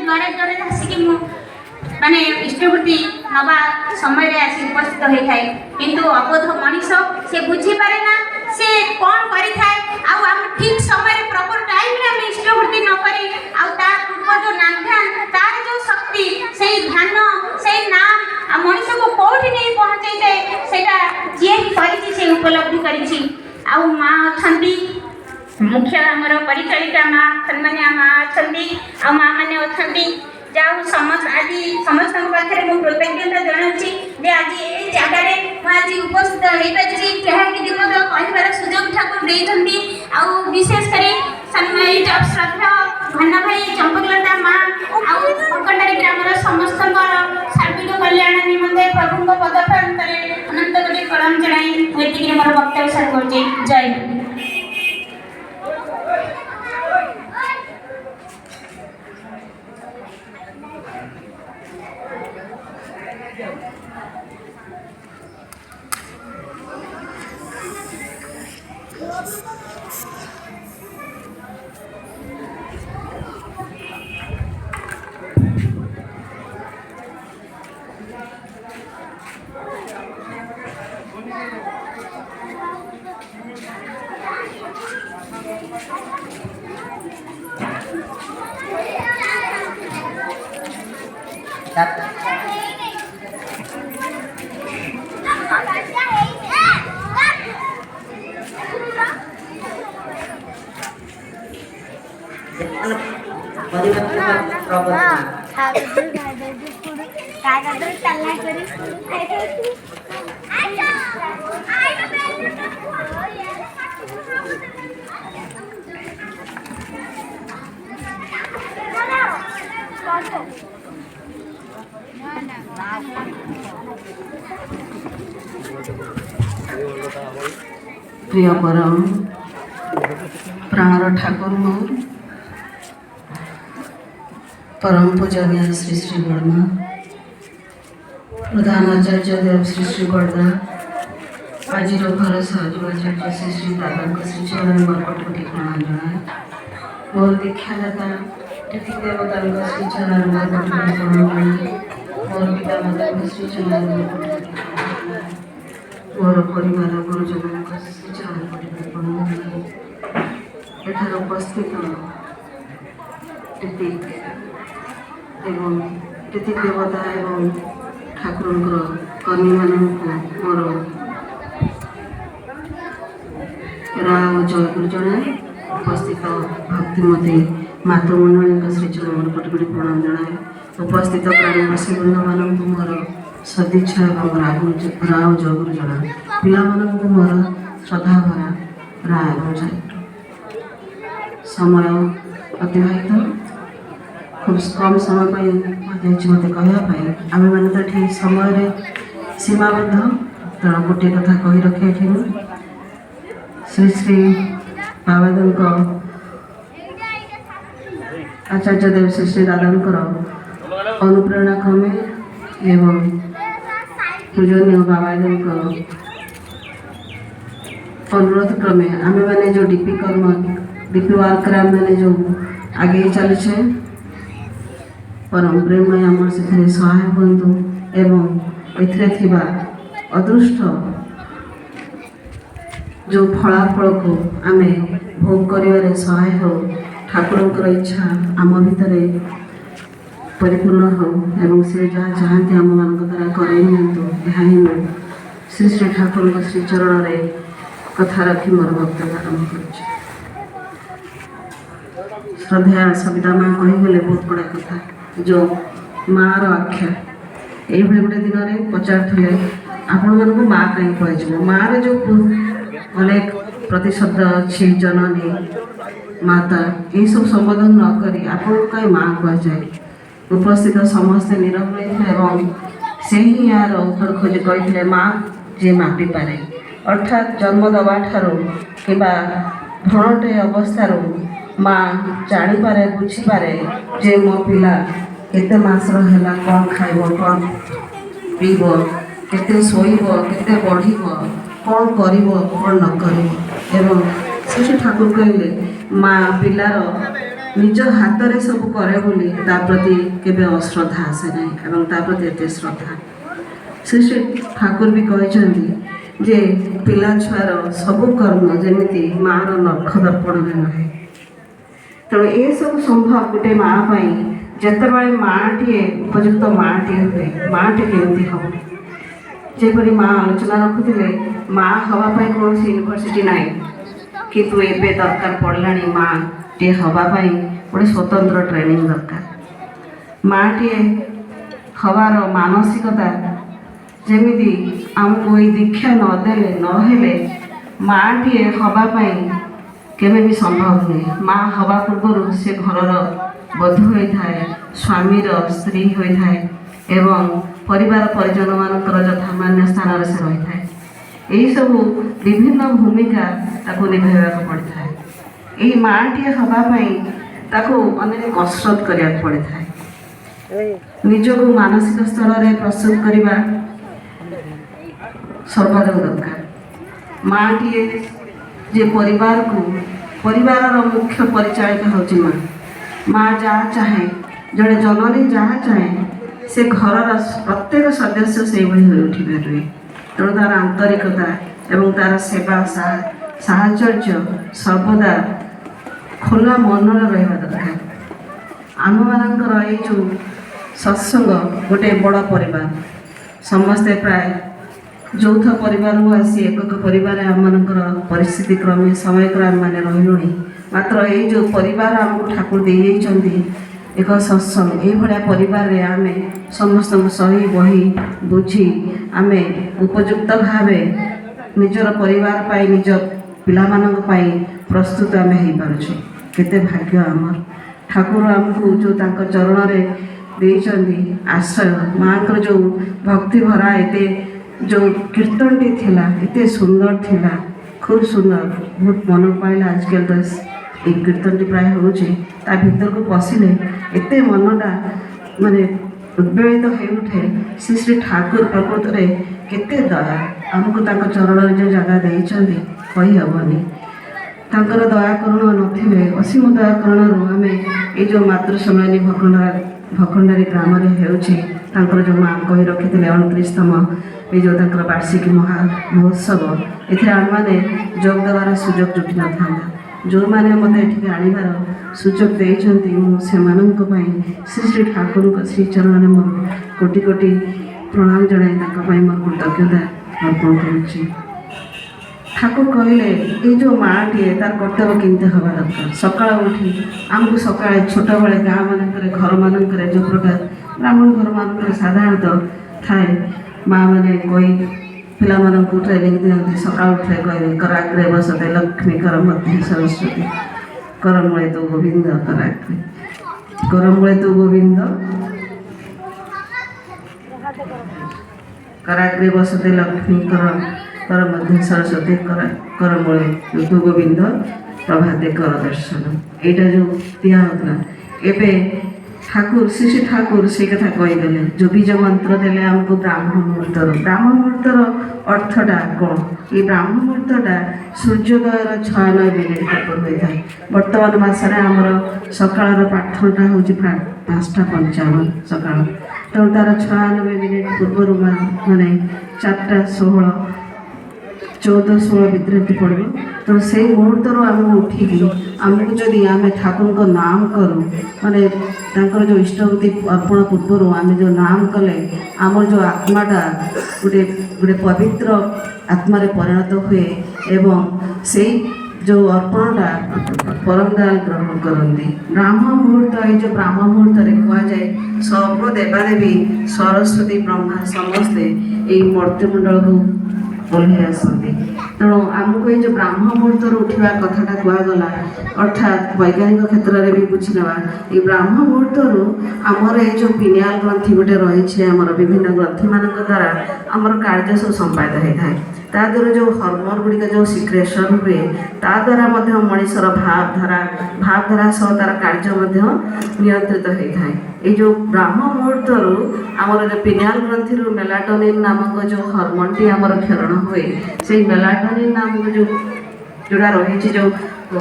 द्वारे जड़े आसिक माने इष्टवृत्ति नवा समय आसी उपस्थित होता है किंतु अबोध मनीष से बुझी पारे ना से कौन करी थाए आम ठीक समय प्रॉपर टाइम रे हम इष्टवृत्ति न करी पूर्व जो नाम ध्यान तार जो शक्ति से ध्यान से नाम आ मनीष को कोठी नहीं पहुंचे जाए सेटा जे करी से उपलब्धि करी आ माँ अछंती मुख्य आमर परिचालिका माँ सन्मानिया माँ अछंती आ माँ माने अछंती जाऊ समस्त आज समस्त पाखे मुझे कृतज्ञता जनाऊँगी जे आज ये जगार आज उपस्थित हो पारि जहाँकि कहबार सुजोग ठाकुर देते विशेषकर सन्मानित श्रद्धा भाना भाई चंपकलता माँ आकंडारी ग्रामर समस्त सार्विक कल्याण निमंते प्रभु पदप्रांतरे अनंत कोटि प्रणाम जनाई ये मोर वक्तव्य सार कर जय प्रिय परम प्राणर ठाकुर मोर परम पूजनीय श्री श्री वर्मा प्रधान आचार्य देव श्री श्री बड़दा आज घर सहयोगाचार्य श्री श्री दादा श्री चरण मरकटकोटि प्रणाम जनाए मोर दीक्षादाता तिथि देवता श्री चरण मरकटकोटि प्रणाम जनाए मोर पिता माता श्री चरण मरकटकोटि मोर परिवार गुरुजन श्री चरण मरकटकोटि प्रणाम जनाए एठार उपस्थित तिथि एवं तिथि देवता एवं ठाकुर कर्मी मानक मोर राव जय गुरु जनाए उपस्थित भक्तिमती मातृमंडली श्री चरण मरकटकोटि प्रणाम जनाए उपस्थित ग्रामवासी वृंद मानक मोर सदिच्छा एवं राव जय गुरु जनाए पिला मानक मोर श्रद्धा भरा राय एवं जय समय अतिबाहित खूब कम समय मत कहवाई आम मैंने तो ठीक समय सीमाबद्ध तेणु गोटे कथा कही रखे श्री श्री बाबादेव आचार्य देव श्री श्री दादांकर अनुप्रेरणा क्रमे एवं पूजनीय बाबादेव अनुरोध क्रमे आम मैंने जो डीपी कर्म डीपी वर्क मैंने जो आगे चलचे परम प्रेमय आम से सहाय हूँ एवं एथिरे अदृष्ट जो फलाफल को आम भोग कर सहाय हो ठाकुर इच्छा आम भितर परिपूर्ण हो एवं से जहाँ चाहती आम मान द्वारा करई नियंतु श्री श्री ठाकुर श्री चरण में कथा रखी मोर वक्तव्य आरंभ कर श्रद्धा सविता माँ कहीगले बहुत बड़ा कथा जो माँ आख्या ये गोटे दिन में पचारे आपण मानक माँ कहीं कह माँ जो अनेक प्रतिशब्द अच्छी जननी माता ये सब संबोधन न करी आपण कहीं माँ कहुए उपस्थित समस्ते नीरव रही एवं से ही यार उत्तर खोज कही माँ जी मापी पारे अर्थात जन्म दबा ठारू कि भ्रणटे अवस्था माँ जापारे बुझीपारे जे मो पिला केते मासर है कौन खाइब कौन पीब केते शोइब केते बढ़िब कौन करिब कौन न करिब एवं श्री ठाकुर कहले माँ पिलार ନିଜ ହାତରେ ସବୁ କରେ ବୋଲି ତା ପ୍ରତି କେବେ ଅଶ୍ରଦ୍ଧା ଆସେ ନାହିଁ ଏବଂ ତା ପ୍ରତି ଏତେ ଶ୍ରଦ୍ଧା। ଶ୍ରୀ ଶ୍ରୀ ଠାକୁର ବି କହିଛନ୍ତି ଯେ ପିଲା ଛୁଆର ସବୁ କର୍ମ ଯେମିତି ମାଆର ନଖ ଦର୍ପଣରେ ରହେ। ତେଣୁ ଏସବୁ ସମ୍ଭବ ଗୋଟେ ମାଆ ପାଇଁ। ଯେତେବେଳେ ମାଆଟିଏ ଉପଯୁକ୍ତ ମାଆଟିଏ ହୁଏ, ମାଆଟି କେମିତି ହେବ? ଯେପରି ମାଆ ଆଲୋଚନା ରଖୁଥିଲେ, ମାଆ ହେବା ପାଇଁ କୌଣସି ୟୁନିଭର୍ସିଟି ନାହିଁ, କିନ୍ତୁ ଏବେ ଦରକାର ପଡ଼ିଲାଣି ମାଆଟିଏ ହେବା ପାଇଁ ଗୋଟେ ସ୍ୱତନ୍ତ୍ର ଟ୍ରେନିଂ ଦରକାର। ମାଆଟିଏ ହେବାର ମାନସିକତା ଯେମିତି ଆମକୁ ଏଇ ଦୀକ୍ଷା ନହେଲେ ମାଆଟିଏ ହେବା ପାଇଁ କେବେ ବି ସମ୍ଭବ ନୁହେଁ। ମାଆ ହେବା ପୂର୍ବରୁ ସେ ଘରର ବଧୂ ହୋଇଥାଏ, ସ୍ୱାମୀର ସ୍ତ୍ରୀ ହୋଇଥାଏ ଏବଂ ପରିବାର ପରିଜନମାନଙ୍କର ଯଥାମାନ୍ୟ ସ୍ଥାନରେ ସେ ରହିଥାଏ। ଏହିସବୁ ବିଭିନ୍ନ ଭୂମିକା ତାକୁ ନିଭାଇବାକୁ ପଡ଼ିଥାଏ। ଏହି ମାଆଟିଏ ହେବା ପାଇଁ ତାକୁ ଅନେକ କସରତ କରିବାକୁ ପଡ଼ିଥାଏ। ନିଜକୁ ମାନସିକ ସ୍ତରରେ ପ୍ରସ୍ତୁତ କରିବା ସର୍ବଦା ଦରକାର। ମାଆଟିଏ ଯେ ପରିବାରର ମୁଖ୍ୟ ପରିଚାଳିକା ହେଉଛି ମାଆ। ମାଆ ଯାହା ଚାହେଁ, ଜଣେ ଜନନୀ ଯାହା ଚାହେଁ, ସେ ଘରର ପ୍ରତ୍ୟେକ ସଦସ୍ୟ ସେଇଭଳି ହୋଇ ଉଠିପାରିବେ। ତେଣୁ ତା'ର ଆନ୍ତରିକତା ଏବଂ ତା'ର ସେବା ସାହଚର୍ଯ୍ୟ ସର୍ବଦା ଖୋଲା ମନରେ ରହିବା ଦରକାର। ଆମମାନଙ୍କର ଏଇ ଯେଉଁ ସତ୍ସଙ୍ଗ ଗୋଟେ ବଡ଼ ପରିବାର, ସମସ୍ତେ ପ୍ରାୟ ଯୌଥ ପରିବାରରୁ ଆସି ଏକକ ପରିବାରରେ ଆମମାନଙ୍କର ପରିସ୍ଥିତି କ୍ରମେ ସମୟକ୍ରମେ ଆମମାନେ ରହିଲୁଣି। ମାତ୍ର ଏଇ ଯେଉଁ ପରିବାର ଆମକୁ ଠାକୁର ଦେଇଯାଇଛନ୍ତି ଏକ ସତ୍ସଙ୍ଗ, ଏଇଭଳିଆ ପରିବାରରେ ଆମେ ସମସ୍ତଙ୍କୁ ସହି ବହି ବୁଝି ଆମେ ଉପଯୁକ୍ତ ଭାବେ ନିଜର ପରିବାର ପାଇଁ, ନିଜ ପିଲାମାନଙ୍କ ପାଇଁ ପ୍ରସ୍ତୁତ ଆମେ ହେଇପାରୁଛୁ। କେତେ ଭାଗ୍ୟ ଆମର। ଠାକୁର ଆମକୁ ଯେଉଁ ତାଙ୍କ ଚରଣରେ ଦେଇଛନ୍ତି ଆଶ୍ରୟ, ମାଆଙ୍କର ଯେଉଁ ଭକ୍ତି ଭରା ଏତେ ଯେଉଁ କୀର୍ତ୍ତନଟି ଥିଲା, ଏତେ ସୁନ୍ଦର ଥିଲା, ଖୁବ୍ ସୁନ୍ଦର, ବହୁତ ମନ ପାଇଲା। ଆଜିକାଲି ତ এই କୀର୍ତ୍ତନଟି ପ୍ରାୟ ହେଉଛି, ତା ଭିତରକୁ ପଶିଲେ ଏତେ ମନଟା ମାନେ ଉଦ୍ବେଳିତ ହେଉଠେ। ଶ୍ରୀ ଶ୍ରୀ ଠାକୁର ପ୍ରକୃତରେ କେତେ ଦୟା, ଆମକୁ ତାଙ୍କ ଚରଣରେ ଯେଉଁ ଜାଗା ଦେଇଛନ୍ତି କହିହେବନି। ତାଙ୍କର ଦୟାକରୁଣ ନଥିଲେ, ଅସୀମ ଦୟାକରୁଣରୁ ଆମେ ଏଇ ଯେଉଁ ମାତୃ ସମ୍ମିଳନୀ ଭଖଣ୍ଡାରୀ ଗ୍ରାମରେ ହେଉଛି, ତାଙ୍କର ଯେଉଁ ମା କହି ରଖିଥିଲେ 29ତମ ଏଇ ଯେଉଁ ତାଙ୍କର ବାର୍ଷିକୀ ମହୋତ୍ସବ, ଏଥିରେ ଆମମାନେ ଯୋଗ ଦେବାର ସୁଯୋଗ ଜୁଟିନଥାନ୍ତା। ଯେଉଁମାନେ ମୋତେ ଏଠିକି ଆଣିବାର ସୁଯୋଗ ଦେଇଛନ୍ତି, ମୁଁ ସେମାନଙ୍କ ପାଇଁ ଶ୍ରୀ ଶ୍ରୀ ଠାକୁରଙ୍କ ଶ୍ରୀଚରଣରେ ମୋର କୋଟି କୋଟି ପ୍ରଣାମ ଜଣାଇ ତାଙ୍କ ପାଇଁ ମୋର କୃତଜ୍ଞତା ଅର୍ପଣ କରୁଛି। ଠାକୁର କହିଲେ ଏଇ ଯେଉଁ ମାଆଟିଏ ତାର କର୍ତ୍ତବ୍ୟ କେମିତି ହେବା ଦରକାର। ସକାଳ ଉଠି ଆମକୁ ସକାଳେ ଛୋଟବେଳେ ଗାଁମାନଙ୍କରେ ଘରମାନଙ୍କରେ ଯେଉଁ ପ୍ରକାର ବ୍ରାହ୍ମଣ ଘରମାନଙ୍କରେ ସାଧାରଣତଃ ଥାଏ, ମାଆମାନେ କହି ପିଲାମାନଙ୍କୁ ଟ୍ରେନିଂ ଦିଅନ୍ତି। ସକାଳୁ ଉଠିଲେ କହିବେ କରାଗ୍ରେ ବସତେ ଲକ୍ଷ୍ମୀ କର ମଧ୍ୟ ସରସ୍ୱତୀ, କରମୂଳେ ତୁ ଗୋବିନ୍ଦ କରାଗ୍ରେ, କରମୂଳେ ତୁ ଗୋବିନ୍ଦ କରାଗ୍ରେ ବସତେ ଲକ୍ଷ୍ମୀ କର ମଧ୍ୟ ସରସ୍ୱତୀ, କରମୂଳେ ତୁ ଗୋବିନ୍ଦ ପ୍ରଭାତେ କର ଦର୍ଶନ। ଏଇଟା ଯେଉଁ ଦିଆ ହେଉଥିଲା, ଏବେ ଠାକୁର ଶ୍ରୀ ଶ୍ରୀ ଠାକୁର ସେଇ କଥା କହିଦେଲେ। ଯେଉଁ ବୀଜ ମନ୍ତ୍ର ଦେଲେ ଆମକୁ ବ୍ରାହ୍ମ ମୁହୂର୍ତ୍ତର ଅର୍ଥଟା କ'ଣ? ଏଇ ବ୍ରାହ୍ମ ମୁହୂର୍ତ୍ତଟା ସୂର୍ଯ୍ୟୋଦୟର 96 ମିନିଟ୍ ପୂର୍ବରୁ ହୋଇଥାଏ। ବର୍ତ୍ତମାନ ମାସରେ ଆମର ସକାଳର ପ୍ରାର୍ଥନାଟା ହେଉଛି 5:55 ସକାଳ। ତେଣୁ ତା'ର 96 ମିନିଟ୍ ପୂର୍ବରୁ ମାନେ 4:16 14-16 ଭିତରେ ଏଠି ପଡ଼ିବ। ତେଣୁ ସେଇ ମୁହୂର୍ତ୍ତରୁ ଆମକୁ ଉଠିକି ଆମକୁ ଯଦି ଆମେ ଠାକୁରଙ୍କ ନାମ କରୁ, ମାନେ ତାଙ୍କର ଯେଉଁ ଇଷ୍ଟଭୂତି ଅର୍ପଣ ପୂର୍ବରୁ ଆମେ ଯେଉଁ ନାମ କଲେ, ଆମର ଯେଉଁ ଆତ୍ମାଟା ଗୋଟେ ପବିତ୍ର ଆତ୍ମାରେ ପରିଣତ ହୁଏ ଏବଂ ସେଇ ଯେଉଁ ଅର୍ପଣଟା ପରମ ଦୟାଲ ଗ୍ରହଣ କରନ୍ତି। ବ୍ରାହ୍ମ ମୁହୂର୍ତ୍ତ, ଏଇ ଯେଉଁ ବ୍ରାହ୍ମ ମୁହୂର୍ତ୍ତରେ କୁହାଯାଏ ସର୍ବ ଦେବାଦେବୀ ସରସ୍ୱତୀ ବ୍ରହ୍ମା ସମସ୍ତେ ଏଇ ମୂର୍ତ୍ତିମଣ୍ଡଳକୁ ଓହ୍ଲାଇ ଆସନ୍ତି। ତେଣୁ ଆମକୁ ଏଇ ଯେଉଁ ବ୍ରାହ୍ମ ମୁହୂର୍ତ୍ତରୁ ଉଠିବା କଥାଟା କୁହାଗଲା, ଅର୍ଥାତ୍ ବୈଜ୍ଞାନିକ କ୍ଷେତ୍ରରେ ବି ବୁଝିନେବା, ଏଇ ବ୍ରାହ୍ମ ମୁହୂର୍ତ୍ତରୁ ଆମର ଏଇ ଯେଉଁ ପିନିଆଲ ଗ୍ରନ୍ଥି ଗୋଟେ ରହିଛି, ଆମର ବିଭିନ୍ନ ଗ୍ରନ୍ଥିମାନଙ୍କ ଦ୍ୱାରା ଆମର କାର୍ଯ୍ୟ ସବୁ ସମ୍ପାଦିତ ହୋଇଥାଏ। ତା ଦ୍ୱାରା ଯେଉଁ ହର୍ମୋନ୍ ଗୁଡ଼ିକ ଯେଉଁ ସିକ୍ରେସନ୍ ହୁଏ, ତା ଦ୍ୱାରା ମଧ୍ୟ ମଣିଷର ଭାବଧାରା ସହ ତା'ର କାର୍ଯ୍ୟ ମଧ୍ୟ ନିୟନ୍ତ୍ରିତ ହୋଇଥାଏ। ଏଇ ଯେଉଁ ବ୍ରାହ୍ମ ମୁହୂର୍ତ୍ତରୁ ଆମର ଯେଉଁ ପିନିଆଲ ଗ୍ରନ୍ଥିରୁ ମେଲାଟୋନିନ୍ ନାମକ ଯେଉଁ ହର୍ମୋନ୍ଟି ଆମର କ୍ଷରଣ ହୁଏ, ସେଇ ମେଲାଟୋନିନ୍ ନାମକ ଯେଉଁ जोड़ा रही जो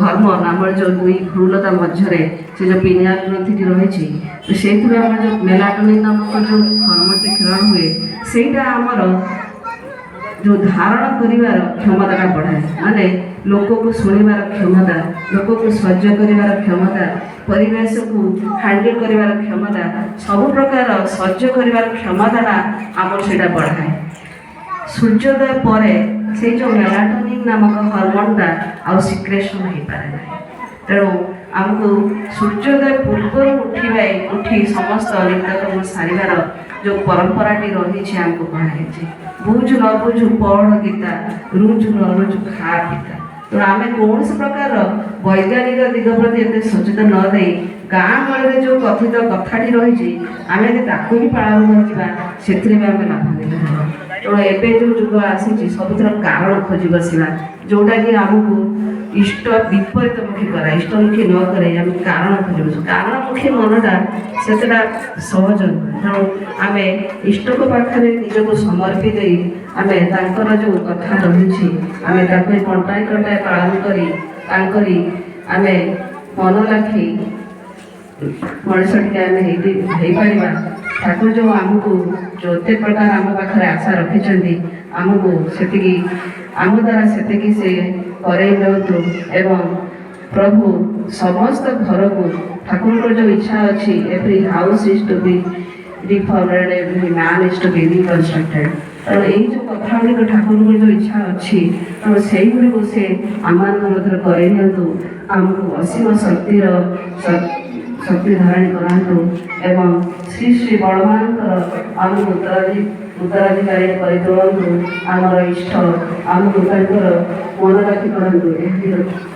हर्मोन आम जो दुई भ्रूलता मध्य से जो पिनियल ग्रंथि रही तो से आम जो मेलाटोनिन नामक जो हर्मोन क्षरण हुए सेटा आमर जो धारण करिवार क्षमता बढ़ाए माने लोक को शुणिबार क्षमता लोक को सह्य करिवार क्षमता परिवेश को हैंडल करिवार क्षमता सब प्रकार सह्य करिवार क्षमता आमर सेटा बढ़ाए सूर्योदय पर से जो मेलाटोनिन नामक हर्मोनटा आ सिक्रेशन हो पारे ना तेणु आमको सूर्योदय पूर्व उठी समस्त नित्यकर्म सारिबार जो परंपराटी रही आमको कहुई बुझु न बुझु पढ़ गीता रुझु न रुझु खा पिता तेणु आम कौन से प्रकार वैज्ञानिक दिग प्रति एत सचेतन न दे गाँ गहली जो कथित कथाटी रही आम यदि भी पालन कर लाभ तेणु एवं जो जुग आसी सबुथ कारण खोज बसवा जोटा कि आमको इष्ट विपरीतमुखी करा इष्टमुखी न करे आम कारण खोज बस कारणमुखी मनटा सेटा सहज तेणु आम इष्ट को पाखे निजक समर्पी दे आम तर जो कथा रही आम कंटाई कंटाई पालन करी आम मन लाखी मनीष टी आम ठाकुर जो आमको जो एत प्रकार आम पाखे आशा रखी आमको से आम द्वारा से करई दिंतु एवं प्रभु समस्त घर को ठाकुर को जो इच्छा अच्छी every house is to be reformed every man is to be reconstructed तेणु यही जो कथा गुड़िक ठाकुर को जो इच्छा अच्छी तेणु से गुड़िक से आम मध्य करई दिंतु आमको असीम शक्ति धारण करातु एवं श्री श्री बड़मान आमको उत्तराधिकारी कर तुलु आमर इष्ट आमको मन रखी करूँ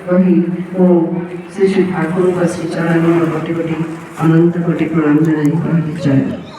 रही श्री श्री ठाकुर श्री चरण कोटि कोटि अनंत कोटि प्रणाम जनाई जय।